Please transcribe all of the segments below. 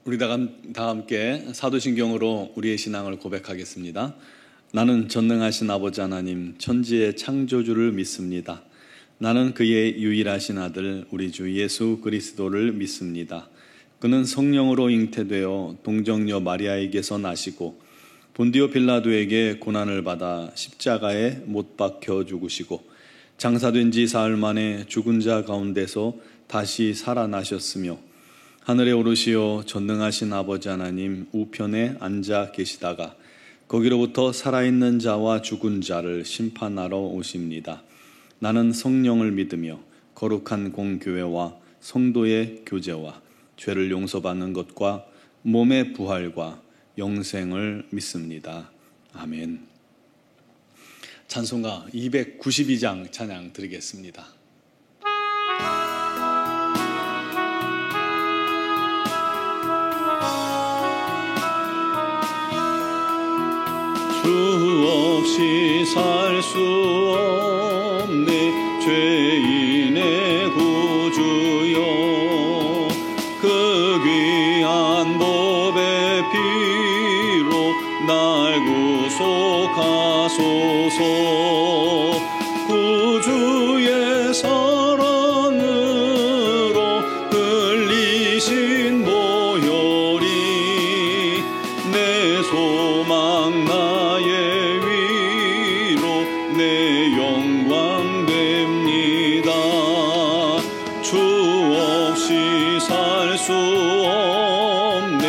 우리 다 함께 사도신경으로 우리의 신앙을 고백하겠습니다. 나는 전능하신 아버지 하나님, 천지의 창조주를 믿습니다. 나는 그의 유일하신 아들, 우리 주 예수 그리스도를 믿습니다. 그는 성령으로 잉태되어 동정녀 마리아에게서 나시고 본디오 빌라도에게 고난을 받아 십자가에 못 박혀 죽으시고 장사된 지 사흘 만에 죽은 자 가운데서 다시 살아나셨으며 하늘에 오르시어 전능하신 아버지 하나님 우편에 앉아 계시다가 거기로부터 살아있는 자와 죽은 자를 심판하러 오십니다. 나는 성령을 믿으며 거룩한 공교회와 성도의 교제와 죄를 용서받는 것과 몸의 부활과 영생을 믿습니다. 아멘. 찬송가 292장 찬양 드리겠습니다. 주 없이 살 수 없네 죄인의 구주여 그 귀한 보배 피로 날 구속하소서 구주의 사랑으로 흘리신 보혈이 내 소망 나의 위로 내 영광 됩니다. 주 없이 살 수 없네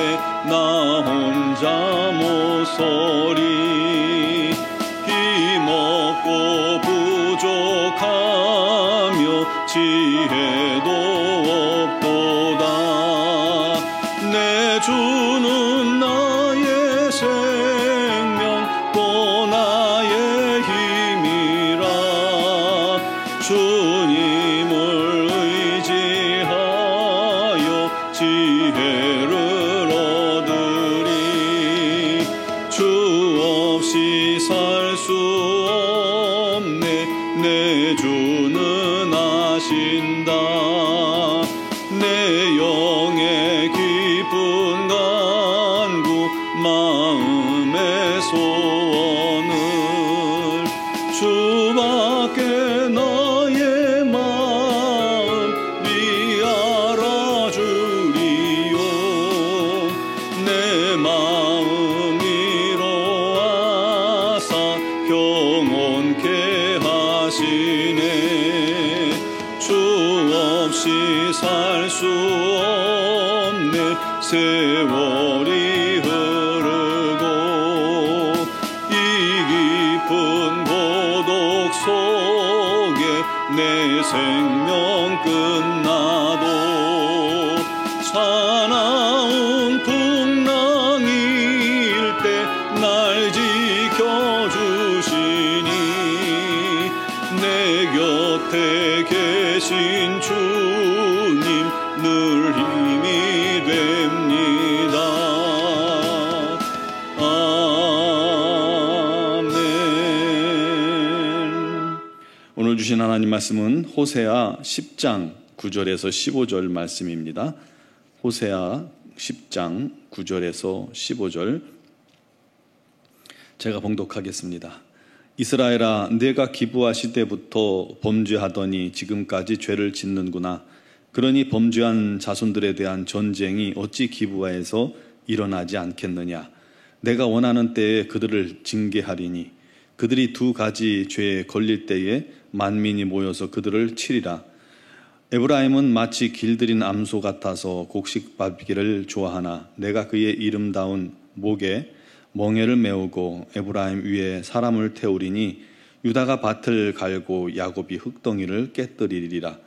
나 혼자 못 서리 힘없고 부족하며 지혜도 없도다. 내 주는 나의 생명 또 나의 힘이라 주님을 의지하여 지혜를 얻으리. 주 없이 살 수 없네 내 주는 아신다. 내 영의 깊은 간구 마음의 소원을 주밖에 나의 마음이 알아주리요. 내 마음 위로하사 평온케 하시네. 주 없이 살 수 없네 세월이 흐르고 이 깊은 고독 속에 내 생명 끝나도 사나운 풍랑일 때 날 지켜주시니 내 곁에 계신 주님 늘 힘이 됩니다. 아멘. 오늘 주신 하나님 말씀은 호세아 10장 9절에서 15절 말씀입니다. 호세아 10장 9절에서 15절 제가 봉독하겠습니다. 이스라엘아, 내가 기부하실 때부터 범죄하더니 지금까지 죄를 짓는구나. 그러니 범죄한 자손들에 대한 전쟁이 어찌 기부하에서 일어나지 않겠느냐. 내가 원하는 때에 그들을 징계하리니 그들이 두 가지 죄에 걸릴 때에 만민이 모여서 그들을 치리라. 에브라임은 마치 길들인 암소 같아서 곡식 밟기를 좋아하나 내가 그의 이름다운 목에 멍에를 메우고 에브라임 위에 사람을 태우리니 유다가 밭을 갈고 야곱이 흙덩이를 깨뜨리리라.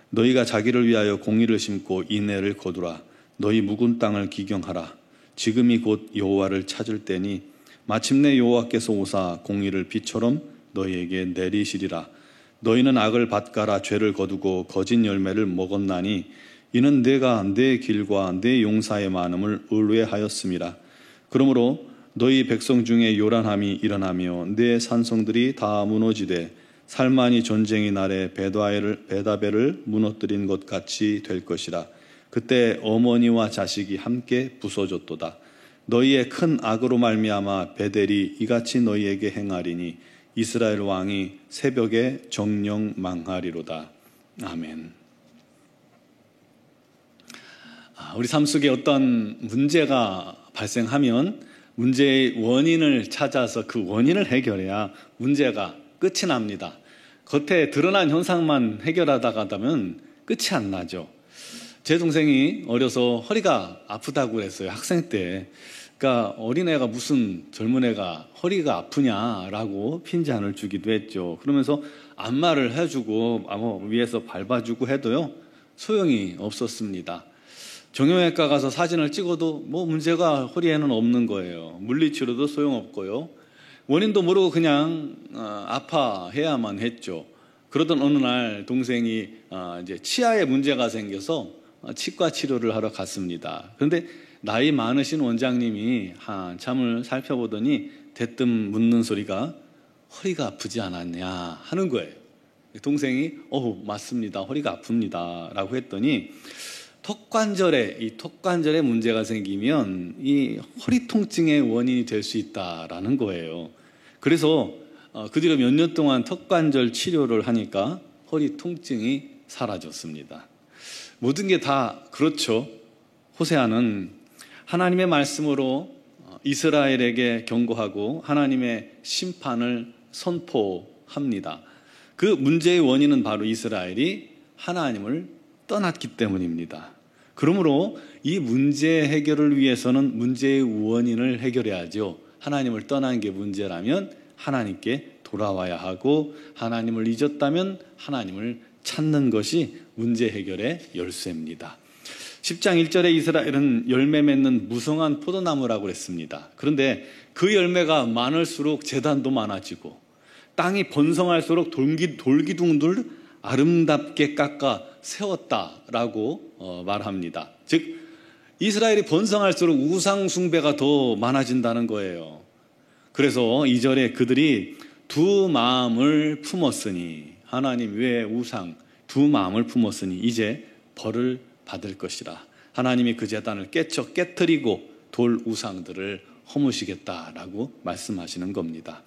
너희가 자기를 위하여 공의를 심고 인애를 거두라. 너희 묵은 땅을 기경하라. 지금이 곧 여호와를 찾을 때니 마침내 여호와께서 오사 공의를 비처럼 너희에게 내리시리라. 너희는 악을 밭가라 죄를 거두고 거짓 열매를 먹었나니 이는 내가 내 길과 내 용사의 많음을 의뢰하였음이라. 그러므로 너희 백성 중에 요란함이 일어나며 내 산성들이 다 무너지되 살만이 전쟁의 날에 베다벨을 무너뜨린 것 같이 될 것이라. 그때 어머니와 자식이 함께 부서졌도다. 너희의 큰 악으로 말미암아 베델이 이같이 너희에게 행하리니 이스라엘 왕이 새벽에 정령 망하리로다. 아멘. 우리 삶 속에 어떤 문제가 발생하면 문제의 원인을 찾아서 그 원인을 해결해야 문제가 끝이 납니다. 겉에 드러난 현상만 해결하다가 하면 끝이 안 나죠. 제 동생이 어려서 허리가 아프다고 그랬어요. 학생 때. 그러니까 어린애가 무슨 젊은 애가 허리가 아프냐라고 핀잔을 주기도 했죠. 그러면서 안마를 해주고 위에서 밟아주고 해도요, 소용이 없었습니다. 정형외과 가서 사진을 찍어도 문제가 허리에는 없는 거예요. 물리치료도 소용없고요. 원인도 모르고 그냥 아파해야만 했죠. 그러던 어느 날 동생이 이제 치아에 문제가 생겨서 치과 치료를 하러 갔습니다. 그런데 나이 많으신 원장님이 한참을 살펴보더니 대뜸 묻는 소리가 허리가 아프지 않았냐 하는 거예요. 동생이 맞습니다. 허리가 아픕니다. 라고 했더니 턱관절에 문제가 생기면 이 허리 통증의 원인이 될 수 있다라는 거예요. 그래서 그 뒤로 몇 년 동안 턱관절 치료를 하니까 허리 통증이 사라졌습니다. 모든 게 다 그렇죠. 호세아는 하나님의 말씀으로 이스라엘에게 경고하고 하나님의 심판을 선포합니다. 그 문제의 원인은 바로 이스라엘이 하나님을 떠났기 때문입니다. 그러므로 이 문제 해결을 위해서는 문제의 원인을 해결해야죠. 하나님을 떠난 게 문제라면 하나님께 돌아와야 하고, 하나님을 잊었다면 하나님을 찾는 것이 문제 해결의 열쇠입니다. 10장 1절에 이스라엘은 열매 맺는 무성한 포도나무라고 했습니다. 그런데 그 열매가 많을수록 재단도 많아지고 땅이 번성할수록 돌기둥들 아름답게 깎아 세웠다라고 말합니다. 즉 이스라엘이 번성할수록 우상 숭배가 더 많아진다는 거예요. 그래서 2절에 그들이 두 마음을 품었으니, 하나님 외에 우상 두 마음을 품었으니 이제 벌을 받을 것이라. 하나님이 그 제단을 깨뜨리고 돌 우상들을 허무시겠다라고 말씀하시는 겁니다.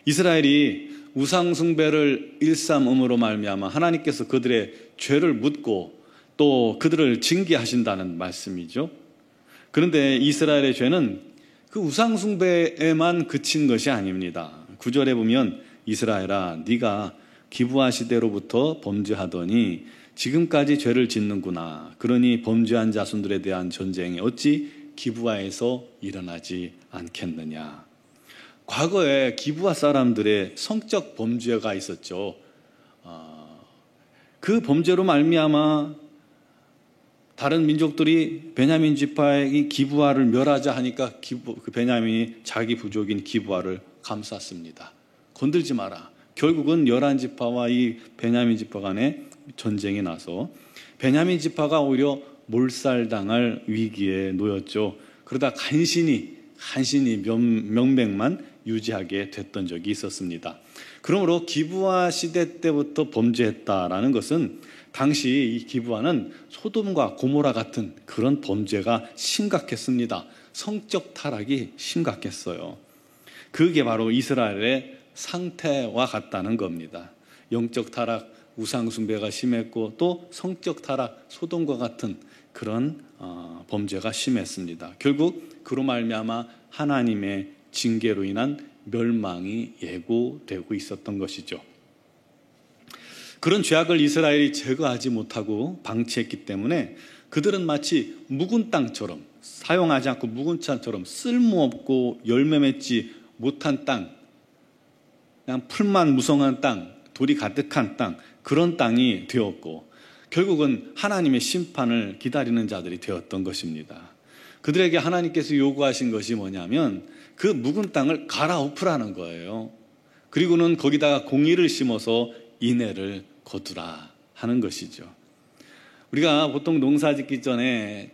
이스라엘이 우상 숭배를 일삼음으로 말미암아 하나님께서 그들의 죄를 묻고 또 그들을 징계하신다는 말씀이죠. 그런데 이스라엘의 죄는 그 우상 숭배에만 그친 것이 아닙니다. 9절에 보면 이스라엘아 네가 기브아 시대로부터 범죄하더니 지금까지 죄를 짓는구나. 그러니 범죄한 자손들에 대한 전쟁이 어찌 기브아에서 일어나지 않겠느냐. 과거에 기브아 사람들의 성적 범죄가 있었죠. 그 범죄로 말미암아 다른 민족들이 베냐민 지파의 기브아를 멸하자 하니까 그 베냐민이 자기 부족인 기브아를 감쌌습니다. 건들지 마라. 결국은 11지파와 이 베냐민 지파 간에 전쟁이 나서 베냐민 지파가 오히려 몰살당할 위기에 놓였죠. 그러다 간신히 명맥만 유지하게 됐던 적이 있었습니다. 그러므로 기브아 시대 때부터 범죄했다라는 것은 당시 이 기브아는 소돔과 고모라 같은 그런 범죄가 심각했습니다. 성적 타락이 심각했어요. 그게 바로 이스라엘의 상태와 같다는 겁니다. 영적 타락, 우상 숭배가 심했고 또 성적 타락, 소돔과 같은 그런 범죄가 심했습니다. 결국 그로 말미암아 하나님의 징계로 인한 멸망이 예고되고 있었던 것이죠. 그런 죄악을 이스라엘이 제거하지 못하고 방치했기 때문에 그들은 마치 묵은 땅처럼, 사용하지 않고 묵은 땅처럼 쓸모없고 열매 맺지 못한 땅, 그냥 풀만 무성한 땅, 돌이 가득한 땅, 그런 땅이 되었고 결국은 하나님의 심판을 기다리는 자들이 되었던 것입니다. 그들에게 하나님께서 요구하신 것이 뭐냐면 그 묵은 땅을 갈아엎으라는 거예요. 그리고는 거기다가 공의를 심어서 인애를 거두라 하는 것이죠. 우리가 보통 농사 짓기 전에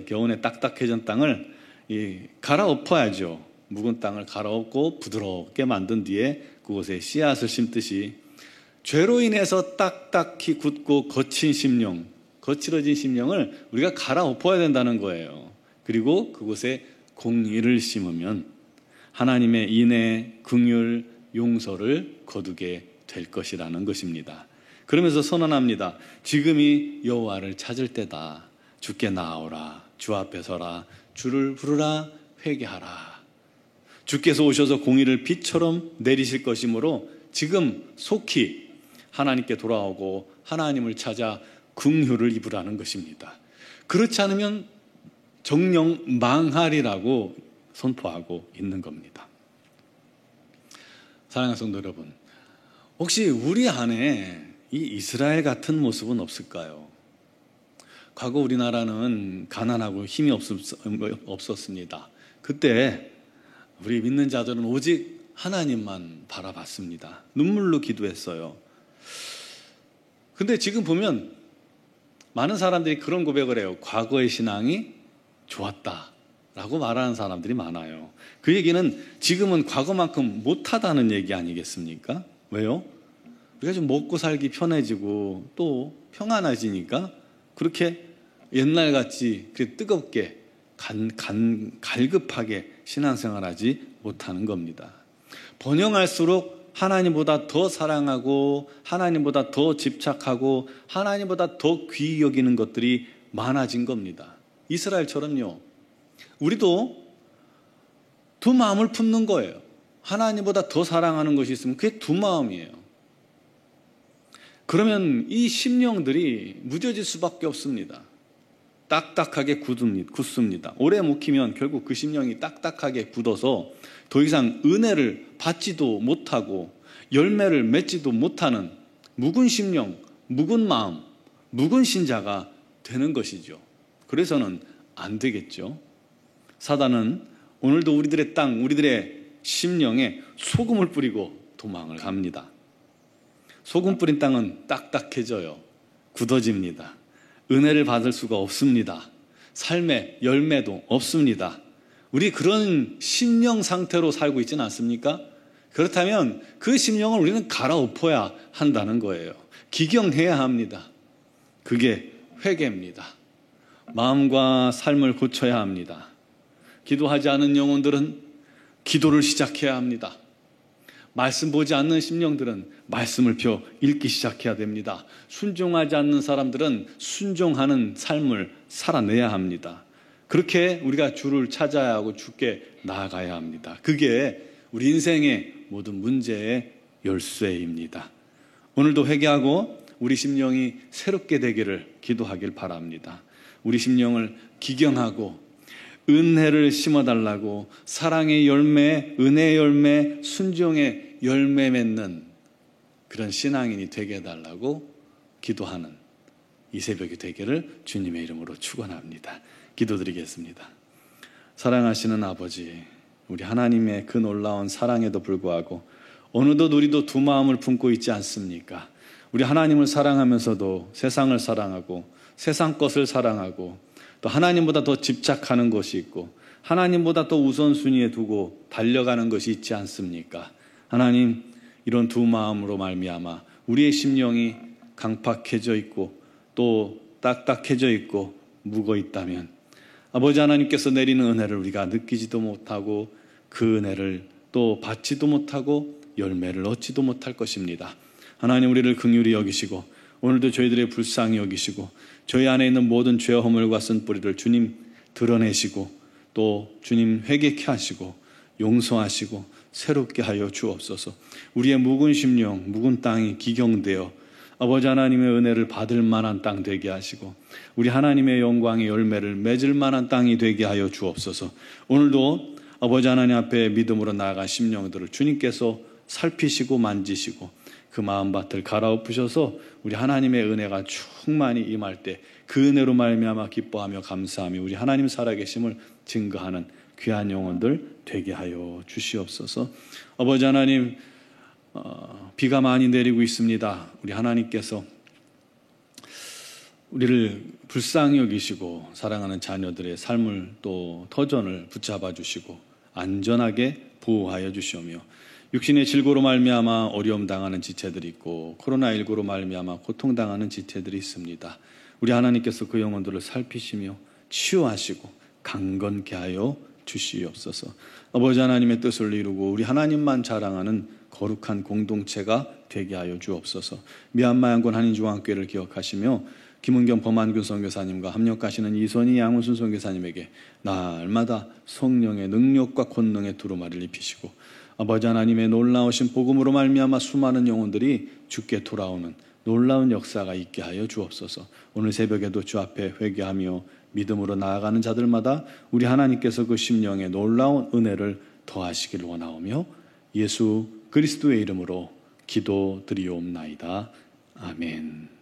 겨우내 딱딱해진 땅을 갈아엎어야죠. 묵은 땅을 갈아엎고 부드럽게 만든 뒤에 그곳에 씨앗을 심듯이 죄로 인해서 딱딱히 굳고 거친 심령, 거칠어진 심령을 우리가 갈아엎어야 된다는 거예요. 그리고 그곳에 공의를 심으면 하나님의 인애, 긍휼, 용서를 거두게 될 것이라는 것입니다. 그러면서 선언합니다. 지금이 여호와를 찾을 때다. 주께 나아오라. 주 앞에 서라. 주를 부르라. 회개하라. 주께서 오셔서 공의를 빛처럼 내리실 것이므로 지금 속히 하나님께 돌아오고 하나님을 찾아 긍휼을 입으라는 것입니다. 그렇지 않으면 정령 망하리라고 선포하고 있는 겁니다. 사랑하는 성도 여러분, 혹시 우리 안에 이 이스라엘 같은 모습은 없을까요? 과거 우리나라는 가난하고 힘이 없었습니다. 그때 우리 믿는 자들은 오직 하나님만 바라봤습니다. 눈물로 기도했어요. 근데 지금 보면 많은 사람들이 그런 고백을 해요. 과거의 신앙이 좋았다라고 말하는 사람들이 많아요. 그 얘기는 지금은 과거만큼 못하다는 얘기 아니겠습니까? 왜요? 우리가 좀 먹고 살기 편해지고 또 평안해지니까 그렇게 옛날같이 뜨겁게 갈급하게 신앙생활하지 못하는 겁니다. 번영할수록 하나님보다 더 사랑하고 하나님보다 더 집착하고 하나님보다 더 귀히 여기는 것들이 많아진 겁니다. 이스라엘처럼요. 우리도 두 마음을 품는 거예요. 하나님보다 더 사랑하는 것이 있으면 그게 두 마음이에요. 그러면 이 심령들이 무뎌질 수밖에 없습니다. 딱딱하게 굳습니다. 오래 묵히면 결국 그 심령이 딱딱하게 굳어서 더 이상 은혜를 받지도 못하고 열매를 맺지도 못하는 묵은 심령, 묵은 마음, 묵은 신자가 되는 것이죠. 그래서는 안 되겠죠. 사단은 오늘도 우리들의 땅, 우리들의 심령에 소금을 뿌리고 도망을 갑니다. 소금 뿌린 땅은 딱딱해져요. 굳어집니다. 은혜를 받을 수가 없습니다. 삶의 열매도 없습니다. 우리 그런 심령 상태로 살고 있지는 않습니까? 그렇다면 그 심령을 우리는 갈아엎어야 한다는 거예요. 기경해야 합니다. 그게 회개입니다. 마음과 삶을 고쳐야 합니다. 기도하지 않은 영혼들은 기도를 시작해야 합니다. 말씀 보지 않는 심령들은 말씀을 펴 읽기 시작해야 됩니다. 순종하지 않는 사람들은 순종하는 삶을 살아내야 합니다. 그렇게 우리가 주를 찾아야 하고 주께 나아가야 합니다. 그게 우리 인생의 모든 문제의 열쇠입니다. 오늘도 회개하고 우리 심령이 새롭게 되기를 기도하길 바랍니다. 우리 심령을 기경하고 은혜를 심어달라고 사랑의 열매, 은혜의 열매, 순종의 열매 맺는 그런 신앙인이 되게 해달라고 기도하는 이 새벽이 되기를 주님의 이름으로 축원합니다. 기도드리겠습니다. 사랑하시는 아버지, 우리 하나님의 그 놀라운 사랑에도 불구하고 어느덧 우리도 두 마음을 품고 있지 않습니까? 우리 하나님을 사랑하면서도 세상을 사랑하고 세상 것을 사랑하고 또 하나님보다 더 집착하는 것이 있고 하나님보다 더 우선순위에 두고 달려가는 것이 있지 않습니까? 하나님, 이런 두 마음으로 말미암아 우리의 심령이 강팍해져 있고 또 딱딱해져 있고 묵어 있다면 아버지 하나님께서 내리는 은혜를 우리가 느끼지도 못하고 그 은혜를 또 받지도 못하고 열매를 얻지도 못할 것입니다. 하나님, 우리를 긍휼히 여기시고 오늘도 저희들의 불쌍히 여기시고 저희 안에 있는 모든 죄 허물과 쓴뿌리를 주님 드러내시고 또 주님 회개케 하시고 용서하시고 새롭게 하여 주옵소서. 우리의 묵은 심령, 묵은 땅이 기경되어 아버지 하나님의 은혜를 받을 만한 땅 되게 하시고 우리 하나님의 영광의 열매를 맺을 만한 땅이 되게 하여 주옵소서. 오늘도 아버지 하나님 앞에 믿음으로 나아간 심령들을 주님께서 살피시고 만지시고 그 마음밭을 갈아엎으셔서 우리 하나님의 은혜가 충만히 임할 때 그 은혜로 말미암아 기뻐하며 감사하며 우리 하나님 살아계심을 증거하는 귀한 영혼들 되게 하여 주시옵소서. 아버지 하나님, 비가 많이 내리고 있습니다. 우리 하나님께서 우리를 불쌍히 여기시고 사랑하는 자녀들의 삶을 또 터전을 붙잡아 주시고 안전하게 보호하여 주시오며 육신의 질고로 말미암아 어려움 당하는 지체들이 있고 코로나19로 말미암아 고통당하는 지체들이 있습니다. 우리 하나님께서 그 영혼들을 살피시며 치유하시고 강건케 하여 주시옵소서. 아버지 하나님의 뜻을 이루고 우리 하나님만 자랑하는 거룩한 공동체가 되게 하여 주옵소서. 미얀마 양곤 한인중앙교회를 기억하시며 김은경 범한균 선교사님과 합력하시는 이선희 양훈순 선교사님에게 날마다 성령의 능력과 권능의 두루마리를 입히시고 아버지 하나님의 놀라우신 복음으로 말미암아 수많은 영혼들이 주께 돌아오는 놀라운 역사가 있게 하여 주옵소서. 오늘 새벽에도 주 앞에 회개하며 믿음으로 나아가는 자들마다 우리 하나님께서 그 심령에 놀라운 은혜를 더하시기를 원하오며 예수 그리스도의 이름으로 기도드리옵나이다. 아멘.